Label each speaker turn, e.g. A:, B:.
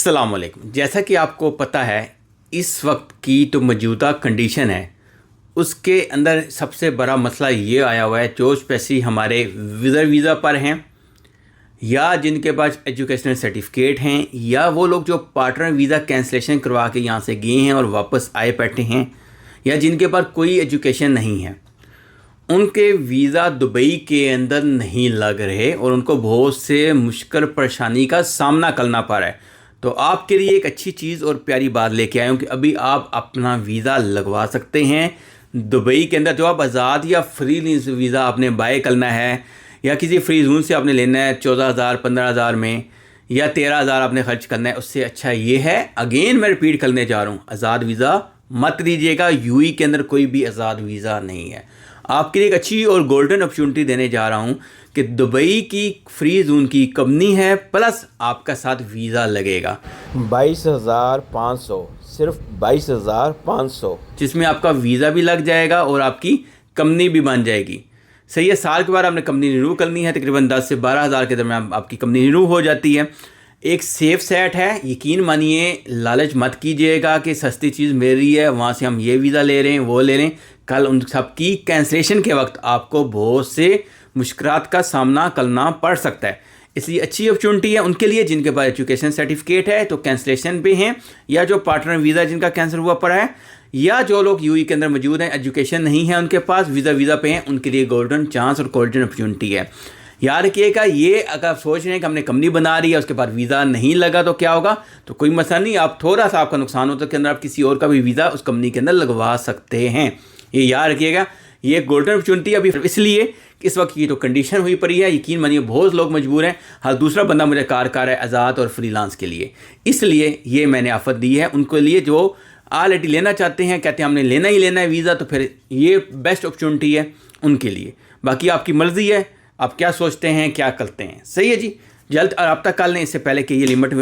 A: अस्सलाम वालेकुम। जैसा कि आपको पता है इस वक्त की तो मौजूदा कंडीशन है, उसके अंदर सबसे बड़ा मसला ये आया हुआ है जो स्पेशली हमारे विज़र वीज़ा पर हैं या जिनके पास एजुकेशनल सर्टिफिकेट हैं या वो लोग जो पार्टनर वीज़ा कैंसलेशन करवा के यहाँ से गए हैं और वापस आए बैठे हैं या जिनके पास कोई एजुकेशन नहीं है, उनके वीज़ा दुबई के अंदर नहीं लग रहे और उनको बहुत से मुश्किल परेशानी का सामना करना पड़ रहा है। तो आपके लिए एक अच्छी चीज़ और प्यारी बात लेके आया हूँ कि अभी आप अपना वीज़ा लगवा सकते हैं दुबई के अंदर। जो आप आज़ाद या फ्री वीज़ा आपने बाय करना है या किसी फ्री जोन से आपने लेना है 14,000 15,000 में या 13,000 आपने खर्च करना है, उससे अच्छा ये है, अगेन मैं रिपीट करने जा रहा हूँ, आज़ाद वीज़ा मत लीजिएगा। यूएई के अंदर कोई भी आज़ाद वीज़ा नहीं है। आपके लिए एक अच्छी और गोल्डन अपॉर्चुनिटी देने जा रहा हूँ कि दुबई की फ्री जोन की कंपनी है प्लस आपका साथ वीज़ा लगेगा
B: 22,500, सिर्फ 22,500,
A: जिसमें आपका वीज़ा भी लग जाएगा और आपकी कंपनी भी बन जाएगी। सही है, साल के बाद आपने कंपनी रिन्यू करनी है, तकरीबन 10 से 12,000 के दरमियान आपकी कंपनी रिन्यू हो जाती है। एक सेफ सेट है, यकीन मानिए, लालच मत कीजिएगा कि सस्ती चीज़ मिल रही है वहाँ से हम ये वीज़ा ले रहे हैं वो ले रहे हैं। कल उन सब की कैंसलेशन के वक्त आपको बहुत से मुश्किलात का सामना करना पड़ सकता है। इसलिए अच्छी अपॉर्चुनिटी है उनके लिए जिनके पास एजुकेशन सर्टिफिकेट है तो कैंसलेशन पे हैं, या जो पार्टनर वीज़ा जिनका कैंसिल हुआ पड़ा है, या जो लोग यूएई के अंदर मौजूद हैं एजुकेशन नहीं है उनके पास, वीज़ा पे हैं, उनके लिए गोल्डन चांस और गोल्डन अपॉर्चुनिटी है। याद रखिएगा, ये अगर आप सोच रहे हैं कि हमने कंपनी बना रही है उसके बाद वीज़ा नहीं लगा तो क्या होगा, तो कोई मसला नहीं, आप थोड़ा सा आपका नुकसान होता है के अंदर आप किसी और का भी वीज़ा उस कंपनी के अंदर लगवा सकते हैं। ये याद रखिएगा, ये गोल्डन अपॉर्चुनिटी अभी इसलिए इस वक्त की तो कंडीशन हुई पड़ी है, यकीन मानिए बहुत लोग मजबूर हैं। हर दूसरा बंदा मुझे कार है आज़ाद और फ्रीलांस के लिए, इसलिए ये मैंने आफत दी है उनके लिए जो ऑलरेडी लेना चाहते हैं, कहते हैं हमने लेना ही लेना है वीज़ा, तो फिर ये बेस्ट अपॉर्चुनिटी है उनके लिए। बाकी आपकी मर्ज़ी है, आप क्या सोचते हैं क्या करते हैं। सही है जी, जल्द रब्ता कर लें इससे पहले कि ये लिमिट